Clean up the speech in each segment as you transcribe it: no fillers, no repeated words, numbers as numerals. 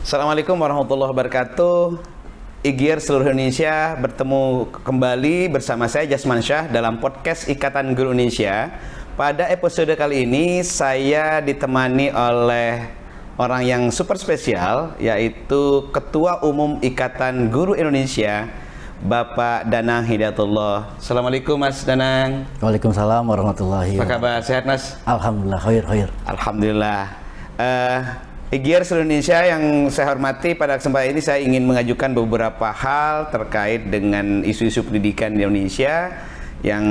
Assalamualaikum warahmatullahi wabarakatuh. Igier seluruh Indonesia bertemu kembali bersama saya Jasman Syah dalam podcast Ikatan Guru Indonesia. Pada episode kali ini saya ditemani oleh orang yang super spesial, yaitu Ketua Umum Ikatan Guru Indonesia, Bapak Danang Hidayatullah. Assalamualaikum Mas Danang. Waalaikumsalam warahmatullahi Apa wabarakatuh. kabar? Sehat Mas? Alhamdulillah, khair. Alhamdulillah. Igier seluruh Indonesia yang saya hormati, pada kesempatan ini saya ingin mengajukan beberapa hal terkait dengan isu-isu pendidikan di Indonesia yang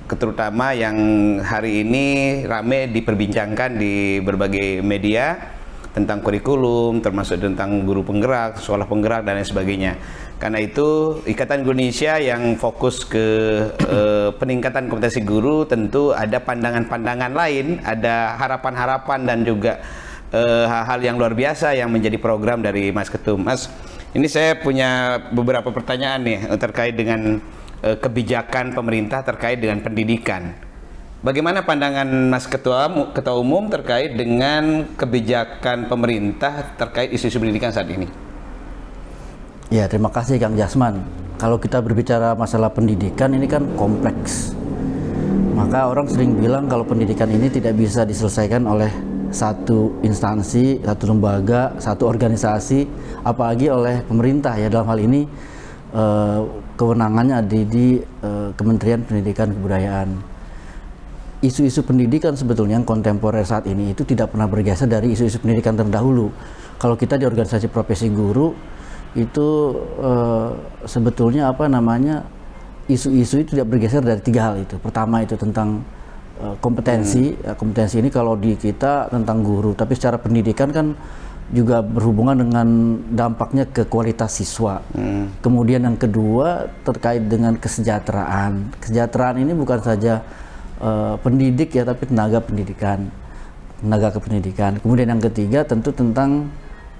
terutama yang hari ini rame diperbincangkan di berbagai media tentang kurikulum, termasuk tentang guru penggerak, sekolah penggerak dan lain sebagainya. Karena itu Ikatan Guru Indonesia yang fokus ke peningkatan kompetensi guru, tentu ada pandangan-pandangan lain, ada harapan-harapan dan juga hal-hal yang luar biasa yang menjadi program dari Mas Ketum. Mas, ini saya punya beberapa pertanyaan nih terkait dengan kebijakan pemerintah terkait dengan pendidikan. Bagaimana pandangan Mas Ketua Umum terkait dengan kebijakan pemerintah terkait isu-isu pendidikan saat ini? Ya, terima kasih Kang Jasman. Kalau kita berbicara masalah pendidikan ini kan kompleks. Maka orang sering bilang kalau pendidikan ini tidak bisa diselesaikan oleh satu instansi, satu lembaga, satu organisasi, apalagi oleh pemerintah ya. Dalam hal ini kewenangannya ada di Kementerian Pendidikan dan Kebudayaan. Isu-isu pendidikan sebetulnya yang kontemporer saat ini itu tidak pernah bergeser dari isu-isu pendidikan terdahulu. Kalau kita di organisasi profesi guru itu sebetulnya isu-isu itu tidak bergeser dari tiga hal itu. Pertama itu tentang kompetensi. Kompetensi ini kalau di kita tentang guru, tapi secara pendidikan kan juga berhubungan dengan dampaknya ke kualitas siswa. Kemudian yang kedua terkait dengan kesejahteraan. Kesejahteraan ini bukan saja pendidik ya, tapi tenaga kependidikan. Kemudian yang ketiga tentu tentang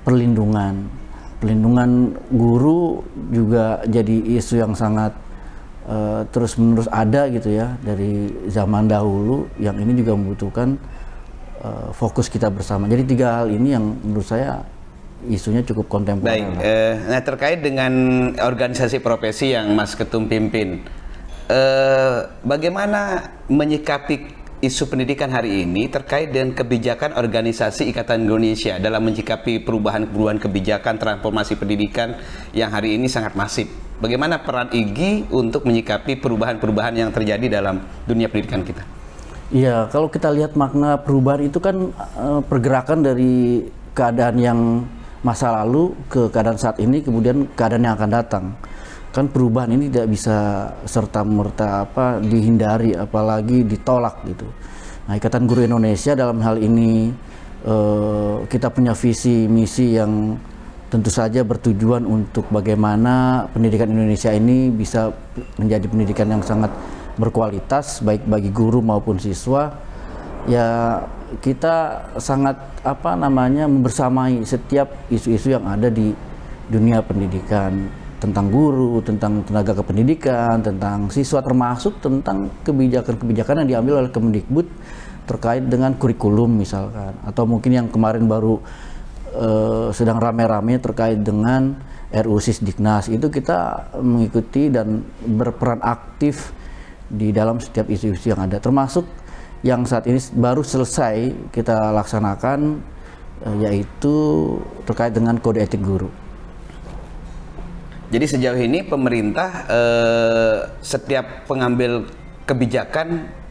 perlindungan guru juga jadi isu yang sangat terus menerus ada gitu ya dari zaman dahulu, yang ini juga membutuhkan fokus kita bersama. Jadi tiga hal ini yang menurut saya isunya cukup kontemporer. Baik, nah terkait dengan organisasi profesi yang Mas Ketum pimpin, bagaimana menyikapi isu pendidikan hari ini terkait dengan kebijakan organisasi Ikatan Guru Indonesia dalam menyikapi perubahan kebijakan transformasi pendidikan yang hari ini sangat masif? Bagaimana peran IGI untuk menyikapi perubahan-perubahan yang terjadi dalam dunia pendidikan kita? Iya, kalau kita lihat makna perubahan itu kan pergerakan dari keadaan yang masa lalu ke keadaan saat ini, kemudian keadaan yang akan datang. Kan perubahan ini tidak bisa serta-merta dihindari, apalagi ditolak gitu. Nah, Ikatan Guru Indonesia dalam hal ini kita punya visi misi yang tentu saja bertujuan untuk bagaimana pendidikan Indonesia ini bisa menjadi pendidikan yang sangat berkualitas baik bagi guru maupun siswa. Ya, kita sangat membersamai setiap isu-isu yang ada di dunia pendidikan, tentang guru, tentang tenaga kependidikan, tentang siswa, termasuk tentang kebijakan-kebijakan yang diambil oleh Kemendikbud terkait dengan kurikulum misalkan, atau mungkin yang kemarin baru sedang rame-rame terkait dengan RUU Sisdiknas. Itu kita mengikuti dan berperan aktif di dalam setiap isu-isu yang ada, termasuk yang saat ini baru selesai kita laksanakan, yaitu terkait dengan kode etik guru. Jadi sejauh ini pemerintah setiap pengambil kebijakan,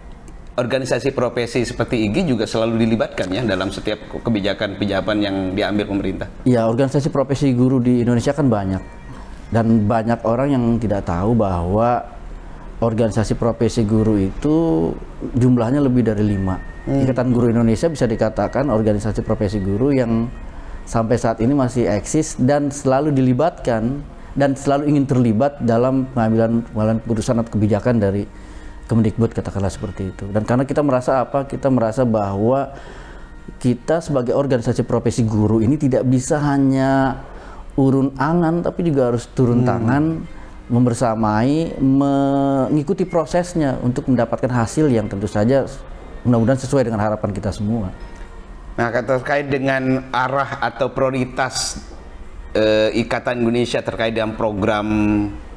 organisasi profesi seperti IGI juga selalu dilibatkan ya dalam setiap kebijakan yang diambil pemerintah. Ya, organisasi profesi guru di Indonesia kan banyak, dan banyak orang yang tidak tahu bahwa organisasi profesi guru itu jumlahnya lebih dari 5. Ikatan Guru Indonesia bisa dikatakan organisasi profesi guru yang sampai saat ini masih eksis dan selalu dilibatkan dan selalu ingin terlibat dalam pengambilan keputusan atau kebijakan dari Kemendikbud, katakanlah seperti itu. Dan karena kita merasa kita merasa bahwa kita sebagai organisasi profesi guru ini tidak bisa hanya urun angan, tapi juga harus turun tangan, membersamai, mengikuti prosesnya untuk mendapatkan hasil yang tentu saja mudah-mudahan sesuai dengan harapan kita semua. Nah, terkait dengan arah atau prioritas Ikatan Indonesia terkait dengan program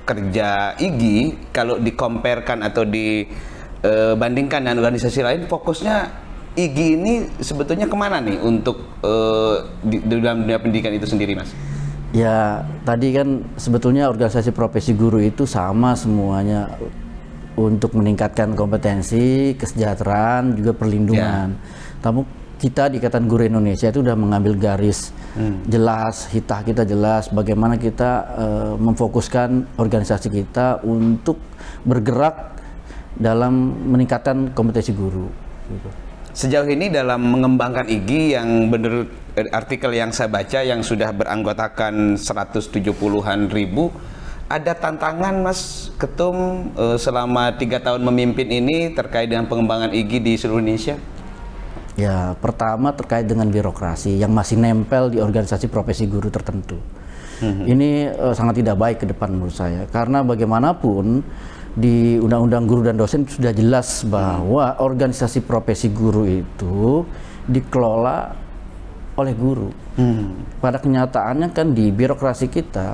kerja IGI, kalau dikomparekan atau dibandingkan dengan organisasi lain, fokusnya IGI ini sebetulnya kemana nih untuk di dalam dunia pendidikan itu sendiri, Mas? Ya, tadi kan sebetulnya organisasi profesi guru itu sama semuanya untuk meningkatkan kompetensi, kesejahteraan, juga perlindungan. Tapi kita di Ikatan Guru Indonesia itu sudah mengambil garis jelas, hitah kita jelas, bagaimana kita memfokuskan organisasi kita untuk bergerak dalam meningkatkan kompetensi guru. Gitu. Sejauh ini dalam mengembangkan IGI yang menurut artikel yang saya baca yang sudah beranggotakan 170-an ribu, ada tantangan Mas Ketum selama 3 tahun memimpin ini terkait dengan pengembangan IGI di seluruh Indonesia? Ya, pertama terkait dengan birokrasi yang masih nempel di organisasi profesi guru tertentu. Ini sangat tidak baik ke depan menurut saya, karena bagaimanapun di Undang-Undang Guru dan Dosen sudah jelas bahwa organisasi profesi guru itu dikelola oleh guru. Pada kenyataannya kan di birokrasi kita,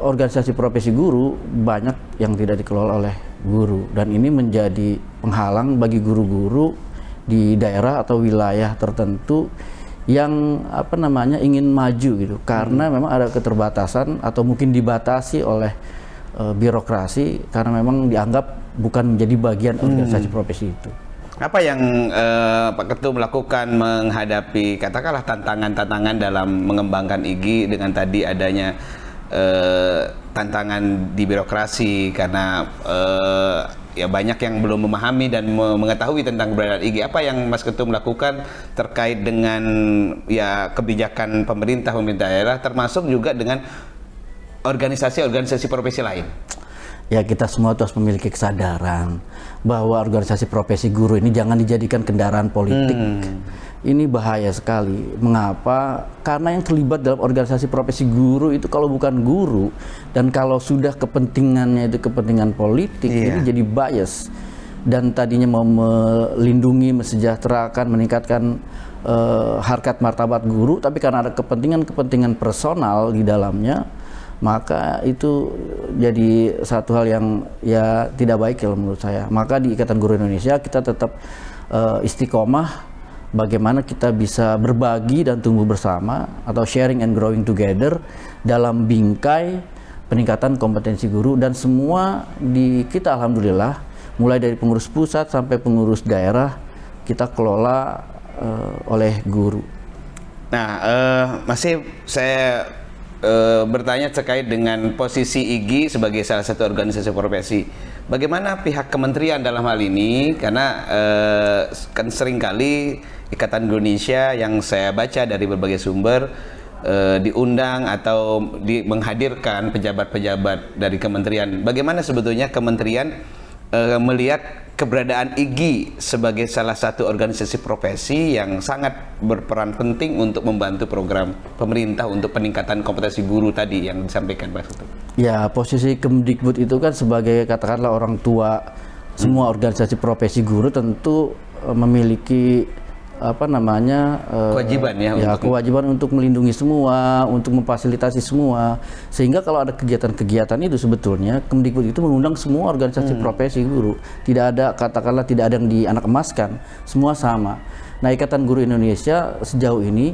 organisasi profesi guru banyak yang tidak dikelola oleh guru, dan ini menjadi penghalang bagi guru-guru di daerah atau wilayah tertentu yang ingin maju gitu, karena memang ada keterbatasan atau mungkin dibatasi oleh birokrasi karena memang dianggap bukan menjadi bagian organisasi profesi itu. Apa yang Pak Ketum lakukan menghadapi katakanlah tantangan-tantangan dalam mengembangkan IGI dengan tadi adanya tantangan di birokrasi karena ya banyak yang belum memahami dan mengetahui tentang keberadaan IGI. Apa yang Mas Ketum lakukan terkait dengan ya kebijakan pemerintah daerah, termasuk juga dengan organisasi-organisasi profesi lain? Ya, kita semua harus memiliki kesadaran bahwa organisasi profesi guru ini jangan dijadikan kendaraan politik. Ini bahaya sekali. Mengapa? Karena yang terlibat dalam organisasi profesi guru itu kalau bukan guru, dan kalau sudah kepentingannya itu kepentingan politik, ini jadi bias. Dan tadinya mau melindungi, mesejahterakan, meningkatkan harkat martabat guru, tapi karena ada kepentingan-kepentingan personal di dalamnya, maka itu jadi satu hal yang ya tidak baik kalau menurut saya. Maka di Ikatan Guru Indonesia kita tetap istiqomah bagaimana kita bisa berbagi dan tumbuh bersama atau sharing and growing together dalam bingkai peningkatan kompetensi guru, dan semua di kita alhamdulillah mulai dari pengurus pusat sampai pengurus daerah kita kelola oleh guru. Nah, masih saya bertanya terkait dengan posisi IGI sebagai salah satu organisasi profesi. Bagaimana pihak kementerian dalam hal ini? Karena kan seringkali Ikatan Indonesia yang saya baca dari berbagai sumber diundang atau menghadirkan pejabat-pejabat dari kementerian. Bagaimana sebetulnya kementerian melihat keberadaan IGI sebagai salah satu organisasi profesi yang sangat berperan penting untuk membantu program pemerintah untuk peningkatan kompetensi guru tadi yang disampaikan Pak Ketum? Ya, posisi Kemdikbud itu kan sebagai katakanlah orang tua semua organisasi profesi guru tentu memiliki kewajiban kewajiban untuk melindungi semua, untuk memfasilitasi semua, sehingga kalau ada kegiatan-kegiatan itu sebetulnya Kemdikbud itu mengundang semua organisasi profesi guru, tidak ada tidak ada yang dianak emaskan, semua sama. Nah, Ikatan Guru Indonesia sejauh ini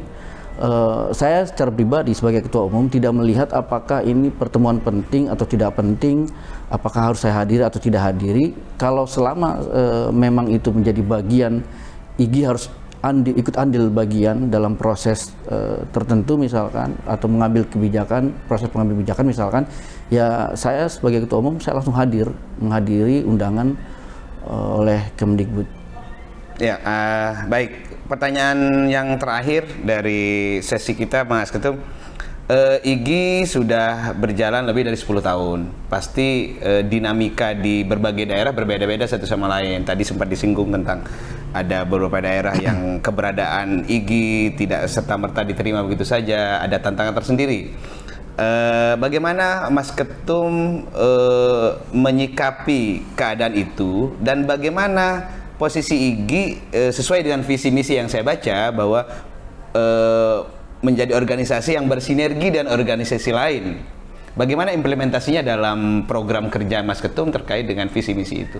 saya secara pribadi sebagai ketua umum tidak melihat apakah ini pertemuan penting atau tidak penting, apakah harus saya hadiri atau tidak hadiri. Kalau selama memang itu menjadi bagian, IGI harus ikut andil bagian dalam proses tertentu misalkan, atau mengambil kebijakan, proses pengambil kebijakan misalkan, ya saya sebagai ketua umum saya langsung menghadiri undangan oleh Kemdikbud. Ya, baik. Pertanyaan yang terakhir dari sesi kita, Mas Ketum. IGI sudah berjalan lebih dari 10 tahun. Pasti dinamika di berbagai daerah berbeda-beda satu sama lain. Tadi sempat disinggung tentang ada beberapa daerah yang keberadaan IGI tidak serta-merta diterima begitu saja, ada tantangan tersendiri. Bagaimana Mas Ketum menyikapi keadaan itu, dan bagaimana posisi IGI sesuai dengan visi misi yang saya baca bahwa menjadi organisasi yang bersinergi dan organisasi lain. Bagaimana implementasinya dalam program kerja Mas Ketum terkait dengan visi misi itu?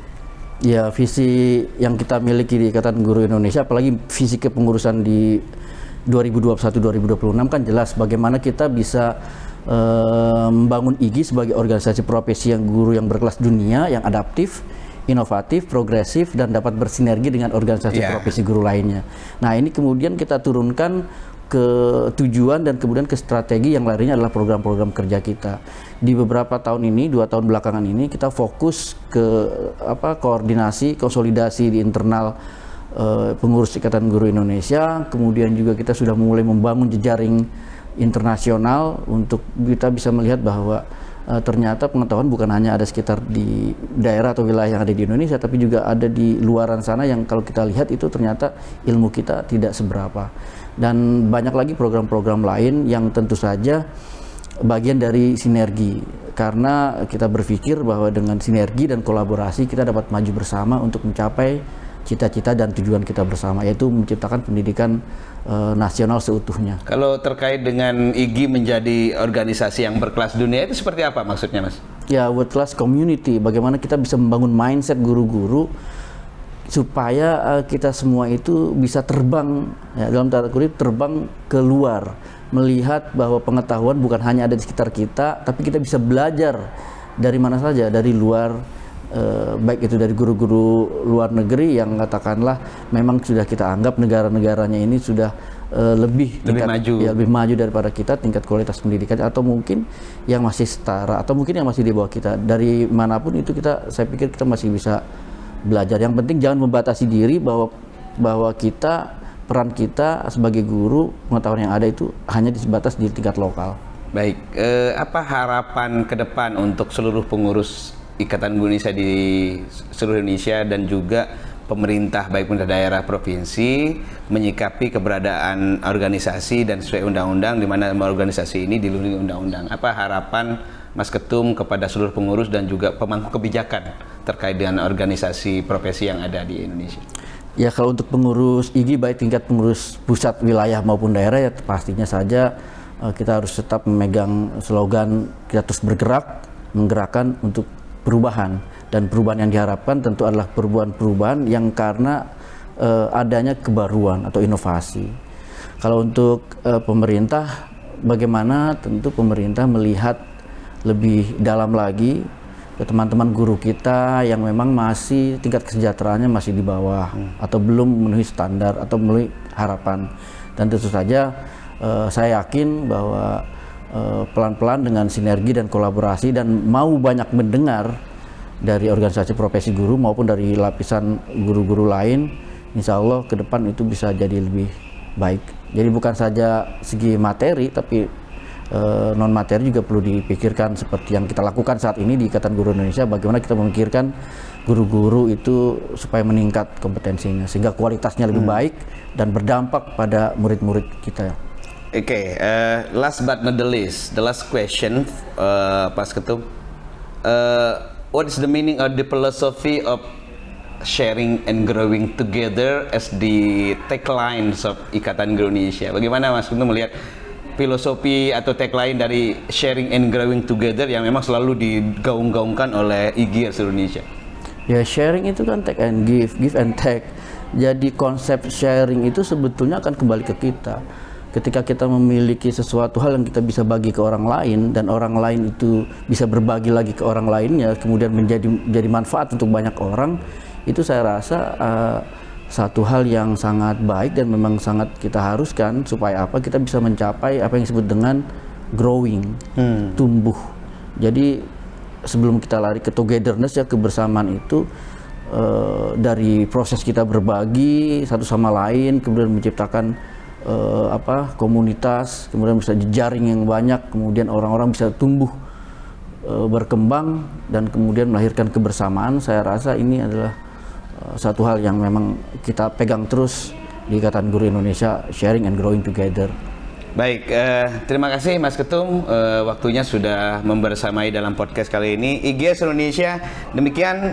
Ya, visi yang kita miliki di Ikatan Guru Indonesia, apalagi visi kepengurusan di 2021-2026 kan jelas bagaimana kita bisa membangun IGI sebagai organisasi profesi yang guru yang berkelas dunia, yang adaptif, inovatif, progresif, dan dapat bersinergi dengan organisasi profesi guru lainnya. Nah, ini kemudian kita turunkan ke tujuan dan kemudian ke strategi yang lainnya adalah program-program kerja kita. Di beberapa tahun ini, 2 tahun belakangan ini, kita fokus ke koordinasi, konsolidasi di internal pengurus Ikatan Guru Indonesia. Kemudian juga kita sudah mulai membangun jejaring internasional untuk kita bisa melihat bahwa ternyata pengetahuan bukan hanya ada sekitar di daerah atau wilayah yang ada di Indonesia, tapi juga ada di luaran sana yang kalau kita lihat itu ternyata ilmu kita tidak seberapa. Dan banyak lagi program-program lain yang tentu saja bagian dari sinergi, karena kita berpikir bahwa dengan sinergi dan kolaborasi kita dapat maju bersama untuk mencapai cita-cita dan tujuan kita bersama, yaitu menciptakan pendidikan nasional seutuhnya. Kalau terkait dengan IGI menjadi organisasi yang berkelas dunia itu seperti apa maksudnya, Mas? Ya, world class community, bagaimana kita bisa membangun mindset guru-guru supaya kita semua itu bisa terbang, ya, dalam tanda kutip terbang keluar, melihat bahwa pengetahuan bukan hanya ada di sekitar kita, tapi kita bisa belajar dari mana saja, dari luar, baik itu dari guru-guru luar negeri yang katakanlah memang sudah kita anggap negara-negaranya ini sudah lebih maju, ya, lebih maju daripada kita tingkat kualitas pendidikan, atau mungkin yang masih setara, atau mungkin yang masih di bawah kita. Dari manapun itu saya pikir kita masih bisa belajar. Yang penting jangan membatasi diri bahwa peran kita sebagai guru, pengetahuan yang ada itu hanya disebatas di tingkat lokal. Baik, apa harapan ke depan untuk seluruh pengurus Ikatan Guru Indonesia di seluruh Indonesia dan juga pemerintah baik pemerintah daerah provinsi menyikapi keberadaan organisasi dan sesuai undang-undang di mana organisasi ini dilindungi undang-undang? Apa harapan Mas Ketum kepada seluruh pengurus dan juga pemangku kebijakan terkait dengan organisasi profesi yang ada di Indonesia? Ya, kalau untuk pengurus IGI baik tingkat pengurus pusat, wilayah maupun daerah, ya pastinya saja kita harus tetap memegang slogan kita terus bergerak, menggerakkan untuk perubahan, dan perubahan yang diharapkan tentu adalah perubahan-perubahan yang karena adanya kebaruan atau inovasi. Kalau untuk pemerintah, bagaimana tentu pemerintah melihat lebih dalam lagi ke teman-teman guru kita yang memang masih tingkat kesejahteraannya masih di bawah atau belum memenuhi standar atau memenuhi harapan. Dan tentu saja saya yakin bahwa pelan-pelan dengan sinergi dan kolaborasi dan mau banyak mendengar dari organisasi profesi guru maupun dari lapisan guru-guru lain, insya Allah ke depan itu bisa jadi lebih baik. Jadi bukan saja segi materi, tapi non materi juga perlu dipikirkan seperti yang kita lakukan saat ini di Ikatan Guru Indonesia. Bagaimana kita memikirkan guru-guru itu supaya meningkat kompetensinya sehingga kualitasnya lebih baik dan berdampak pada murid-murid kita. Okay, last but not the least, the last question, Pak Ketum, what is the meaning or the philosophy of sharing and growing together as the taglines of Ikatan Guru Indonesia? Bagaimana Mas Ketum melihat filosofi atau tagline dari sharing and growing together yang memang selalu digaung-gaungkan oleh IGI seluruh Indonesia? Ya, sharing itu kan take and give and take. Jadi konsep sharing itu sebetulnya akan kembali ke kita. Ketika kita memiliki sesuatu hal yang kita bisa bagi ke orang lain dan orang lain itu bisa berbagi lagi ke orang lainnya, kemudian menjadi manfaat untuk banyak orang, itu saya rasa satu hal yang sangat baik dan memang sangat kita haruskan supaya apa kita bisa mencapai apa yang disebut dengan growing, tumbuh. Jadi sebelum kita lari ke togetherness, ya kebersamaan itu dari proses kita berbagi satu sama lain, kemudian menciptakan komunitas, kemudian bisa jejaring yang banyak, kemudian orang-orang bisa tumbuh, berkembang, dan kemudian melahirkan kebersamaan. Saya rasa ini adalah satu hal yang memang kita pegang terus di Ikatan Guru Indonesia, sharing and growing together. Baik, terima kasih Mas Ketum, waktunya sudah membersamai dalam podcast kali ini. IGI Indonesia, demikian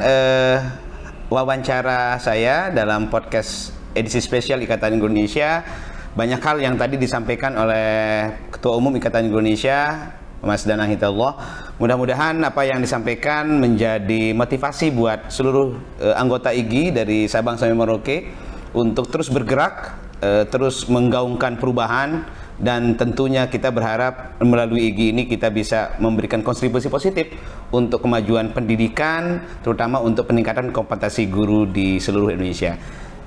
wawancara saya dalam podcast edisi spesial Ikatan Indonesia. Banyak hal yang tadi disampaikan oleh Ketua Umum Ikatan Indonesia, Mas Danang Hidayatullah. Mudah-mudahan apa yang disampaikan menjadi motivasi buat seluruh anggota IGI dari Sabang sampai Merauke untuk terus bergerak, terus menggaungkan perubahan, dan tentunya kita berharap melalui IGI ini kita bisa memberikan kontribusi positif untuk kemajuan pendidikan, terutama untuk peningkatan kompetensi guru di seluruh Indonesia.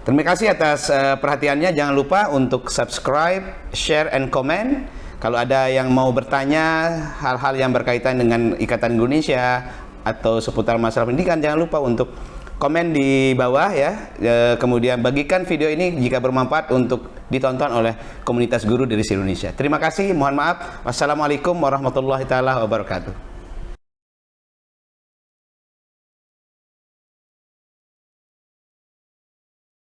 Terima kasih atas perhatiannya. Jangan lupa untuk subscribe, share, and comment. Kalau ada yang mau bertanya hal-hal yang berkaitan dengan Ikatan Indonesia atau seputar masalah pendidikan, jangan lupa untuk komen di bawah ya. Kemudian bagikan video ini jika bermanfaat untuk ditonton oleh komunitas guru dari seluruh Indonesia. Terima kasih, mohon maaf. Wassalamualaikum warahmatullahi taala wabarakatuh.